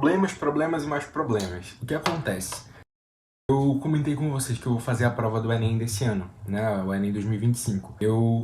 problemas, problemas e mais problemas. O que acontece? Eu comentei com vocês que eu vou fazer a prova do Enem desse ano, né? O Enem 2025.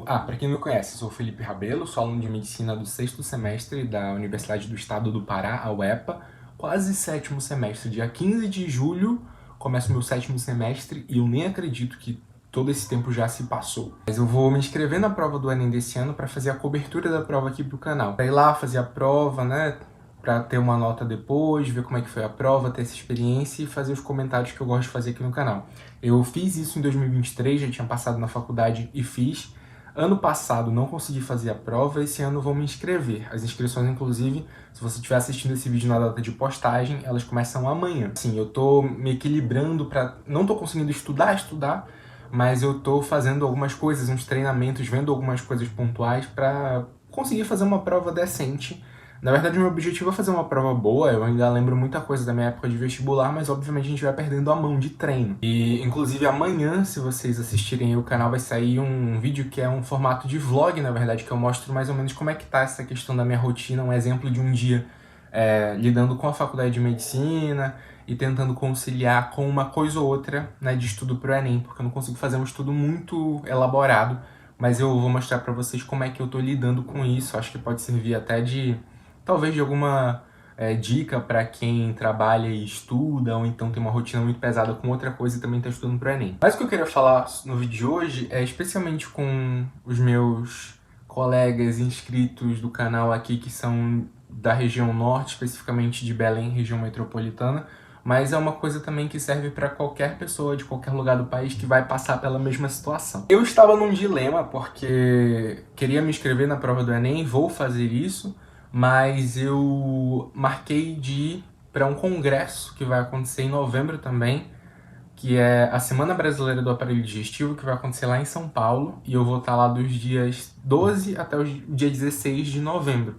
Pra quem não me conhece, eu sou o Felipe Rabelo, sou aluno de Medicina do 6º semestre da Universidade do Estado do Pará, a UEPA, quase 7º semestre. Dia 15 de julho começa o meu 7º semestre e eu nem acredito que todo esse tempo já se passou. Mas eu vou me inscrever na prova do Enem desse ano para fazer a cobertura da prova aqui pro canal. Pra ir lá fazer a prova, né? Pra ter uma nota depois, ver como é que foi a prova, ter essa experiência e fazer os comentários que eu gosto de fazer aqui no canal. Eu fiz isso em 2023, já tinha passado na faculdade e fiz. Ano passado não consegui fazer a prova, esse ano vou me inscrever. As inscrições, inclusive, se você estiver assistindo esse vídeo na data de postagem, elas começam amanhã. Sim, eu tô me equilibrando pra... Não tô conseguindo estudar, mas eu tô fazendo algumas coisas, uns treinamentos, vendo algumas coisas pontuais pra conseguir fazer uma prova decente. Na verdade, o meu objetivo é fazer uma prova boa. Eu ainda lembro muita coisa da minha época de vestibular, mas obviamente a gente vai perdendo a mão de treino. E, inclusive, amanhã, se vocês assistirem aí o canal, vai sair um vídeo que é um formato de vlog, na verdade, que eu mostro mais ou menos como é que tá essa questão da minha rotina, um exemplo de um dia lidando com a faculdade de medicina e tentando conciliar com uma coisa ou outra, né, de estudo pro Enem, porque eu não consigo fazer um estudo muito elaborado, mas eu vou mostrar pra vocês como é que eu tô lidando com isso. Acho que pode servir até talvez de alguma dica para quem trabalha e estuda, ou então tem uma rotina muito pesada com outra coisa e também está estudando para o Enem. Mas o que eu queria falar no vídeo de hoje é especialmente com os meus colegas inscritos do canal aqui, que são da região norte, especificamente de Belém, região metropolitana, mas é uma coisa também que serve para qualquer pessoa de qualquer lugar do país que vai passar pela mesma situação. Eu estava num dilema porque queria me inscrever na prova do Enem, vou fazer isso, mas eu marquei de ir para um congresso que vai acontecer em novembro também, que é a Semana Brasileira do Aparelho Digestivo, que vai acontecer lá em São Paulo, e eu vou estar lá dos dias 12 até o dia 16 de novembro.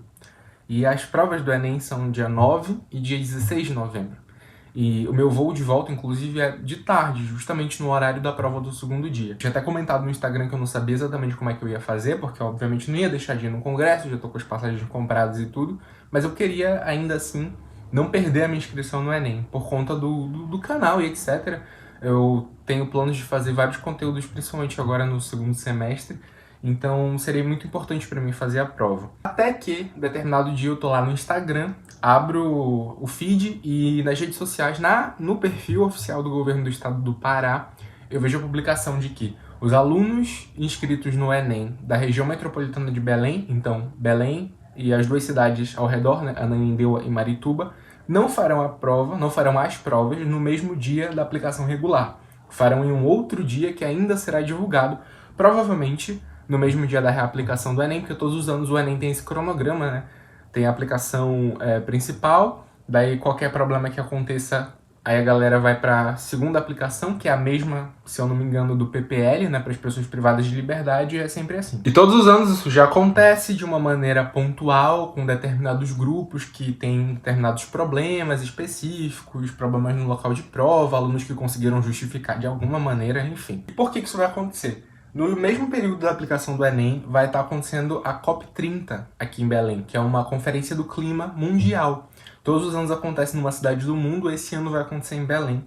E as provas do Enem são dia 9 e dia 16 de novembro. E o meu voo de volta, inclusive, é de tarde, justamente no horário da prova do segundo dia. Tinha até comentado no Instagram que eu não sabia exatamente como é que eu ia fazer, porque obviamente não ia deixar de ir no congresso, já tô com as passagens compradas e tudo, mas eu queria, ainda assim, não perder a minha inscrição no Enem, por conta do canal e etc. Eu tenho planos de fazer vários conteúdos, principalmente agora no segundo semestre, então seria muito importante para mim fazer a prova. Até que, determinado dia, eu tô lá no Instagram, abro o feed e nas redes sociais, no perfil oficial do governo do estado do Pará, eu vejo a publicação de que os alunos inscritos no Enem da região metropolitana de Belém, então Belém e as duas cidades ao redor, né, Ananindeua e Marituba, não farão a prova, não farão as provas no mesmo dia da aplicação regular. Farão em um outro dia que ainda será divulgado, provavelmente no mesmo dia da reaplicação do Enem, porque todos os anos o Enem tem esse cronograma, né? Tem a aplicação principal, daí qualquer problema que aconteça, aí a galera vai para a segunda aplicação, que é a mesma, se eu não me engano, do PPL, né, para as pessoas privadas de liberdade, e é sempre assim. E todos os anos isso já acontece de uma maneira pontual, com determinados grupos que têm determinados problemas específicos, problemas no local de prova, alunos que conseguiram justificar de alguma maneira, enfim. E por que isso vai acontecer? No mesmo período da aplicação do Enem, vai estar acontecendo a COP30 aqui em Belém, que é uma conferência do clima mundial. Todos os anos acontece numa cidade do mundo, esse ano vai acontecer em Belém.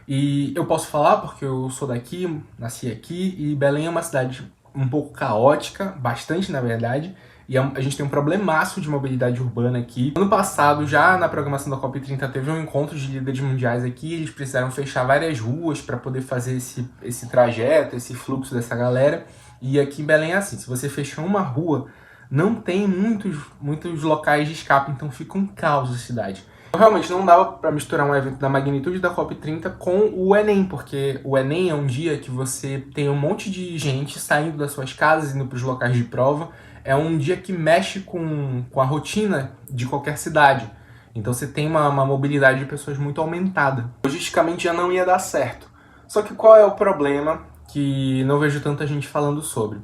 E eu posso falar porque eu sou daqui, nasci aqui, e Belém é uma cidade um pouco caótica, bastante na verdade, e a gente tem um problemaço de mobilidade urbana aqui. Ano passado, já na programação da COP30, teve um encontro de líderes mundiais aqui, eles precisaram fechar várias ruas para poder fazer esse trajeto, esse fluxo dessa galera. E aqui em Belém é assim, se você fechar uma rua, não tem muitos locais de escape, então fica um caos a cidade. Realmente não dava para misturar um evento da magnitude da COP30 com o Enem, porque o Enem é um dia que você tem um monte de gente saindo das suas casas, indo para os locais de prova. É um dia que mexe com a rotina de qualquer cidade. Então você tem uma mobilidade de pessoas muito aumentada. Logisticamente já não ia dar certo. Só que qual é o problema que não vejo tanta gente falando sobre?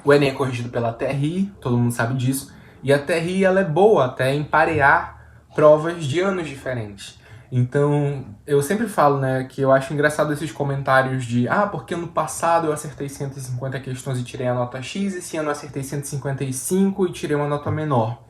O Enem é corrigido pela TRI, todo mundo sabe disso, e a TRI ela é boa até em parear provas de anos diferentes. Então, eu sempre falo, né, que eu acho engraçado esses comentários de porque ano passado eu acertei 150 questões e tirei a nota X, esse ano eu acertei 155 e tirei uma nota menor.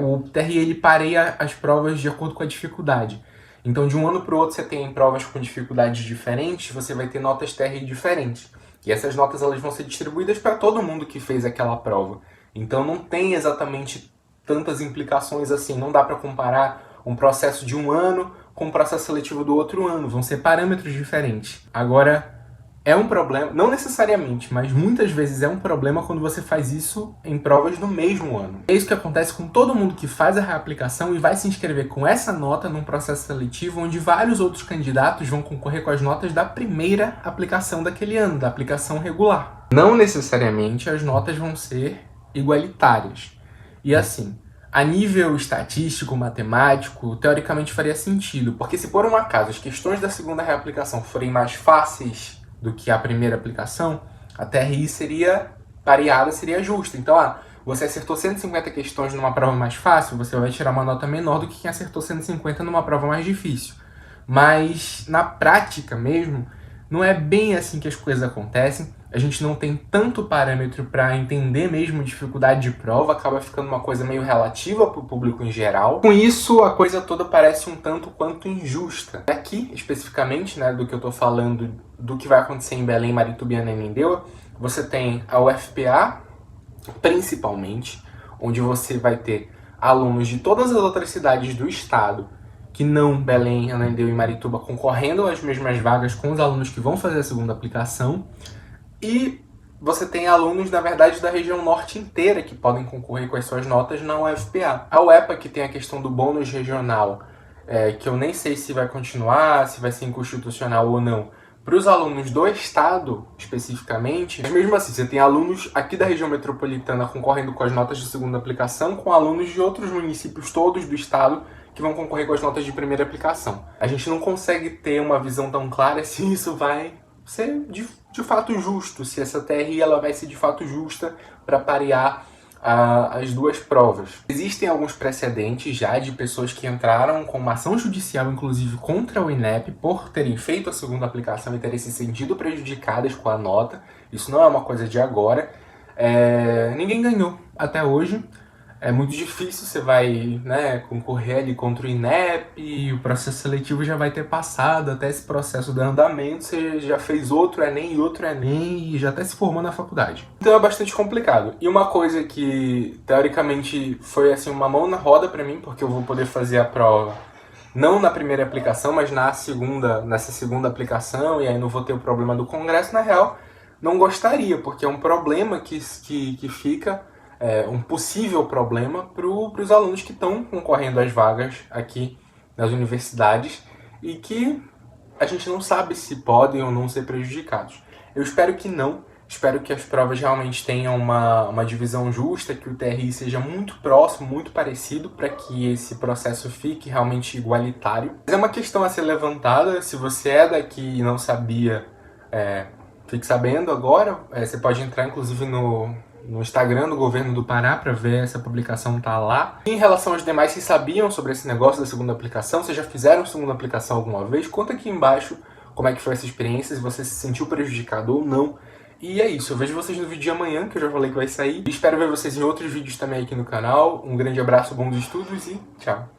o TRI ele pareia as provas de acordo com a dificuldade. Então, de um ano para o outro, você tem provas com dificuldades diferentes, você vai ter notas TRI diferentes. E essas notas elas vão ser distribuídas para todo mundo que fez aquela prova. Então, não tem exatamente tantas implicações assim. Não dá para comparar um processo de um ano com um processo seletivo do outro ano. Vão ser parâmetros diferentes. Agora, é um problema, não necessariamente, mas muitas vezes é um problema quando você faz isso em provas no mesmo ano. É isso que acontece com todo mundo que faz a reaplicação e vai se inscrever com essa nota num processo seletivo onde vários outros candidatos vão concorrer com as notas da primeira aplicação daquele ano, da aplicação regular. Não necessariamente as notas vão ser igualitárias. E assim, a nível estatístico, matemático, teoricamente faria sentido, porque se por um acaso as questões da segunda reaplicação forem mais fáceis do que a primeira aplicação, a TRI seria pareada, seria justa. Então, você acertou 150 questões numa prova mais fácil, você vai tirar uma nota menor do que quem acertou 150 numa prova mais difícil. Mas, na prática mesmo, não é bem assim que as coisas acontecem. A gente não tem tanto parâmetro para entender mesmo dificuldade de prova, acaba ficando uma coisa meio relativa para o público em geral. Com isso, a coisa toda parece um tanto quanto injusta. Aqui, especificamente, do que eu estou falando, do que vai acontecer em Belém, Marituba e Ananindeua, você tem a UFPA, principalmente, onde você vai ter alunos de todas as outras cidades do estado, que não Belém, Ananindeua e Marituba, concorrendo às mesmas vagas com os alunos que vão fazer a segunda aplicação. E você tem alunos, na verdade, da região norte inteira que podem concorrer com as suas notas na UFPA. A UEPA, que tem a questão do bônus regional, que eu nem sei se vai continuar, se vai ser inconstitucional ou não, para os alunos do estado, especificamente, mas mesmo assim, você tem alunos aqui da região metropolitana concorrendo com as notas de segunda aplicação, com alunos de outros municípios todos do estado que vão concorrer com as notas de primeira aplicação. A gente não consegue ter uma visão tão clara se isso vai ser de fato justo, se essa TRI ela vai ser de fato justa para parear as duas provas. Existem alguns precedentes já de pessoas que entraram com uma ação judicial, inclusive contra o INEP, por terem feito a segunda aplicação e terem se sentido prejudicadas com a nota. Isso não é uma coisa de agora. Ninguém ganhou até hoje. É muito difícil, você vai concorrer ali contra o INEP e o processo seletivo já vai ter passado, até esse processo de andamento, você já fez outro Enem e já até se formou na faculdade. Então é bastante complicado. E uma coisa que, teoricamente, foi assim uma mão na roda pra mim, porque eu vou poder fazer a prova não na primeira aplicação, mas nessa segunda aplicação, e aí não vou ter o problema do Congresso, na real, não gostaria, porque é um problema que fica... um possível problema para os alunos que estão concorrendo às vagas aqui nas universidades e que a gente não sabe se podem ou não ser prejudicados. Eu espero que não, espero que as provas realmente tenham uma divisão justa, que o TRI seja muito próximo, muito parecido, para que esse processo fique realmente igualitário. Mas é uma questão a ser levantada, se você é daqui e não sabia, fique sabendo agora, você pode entrar inclusive no Instagram do Governo do Pará para ver essa publicação tá lá. E em relação aos demais, vocês sabiam sobre esse negócio da segunda aplicação? Vocês já fizeram segunda aplicação alguma vez? Conta aqui embaixo como é que foi essa experiência, se você se sentiu prejudicado ou não. E é isso, eu vejo vocês no vídeo de amanhã, que eu já falei que vai sair. E espero ver vocês em outros vídeos também aqui no canal. Um grande abraço, bons estudos e tchau!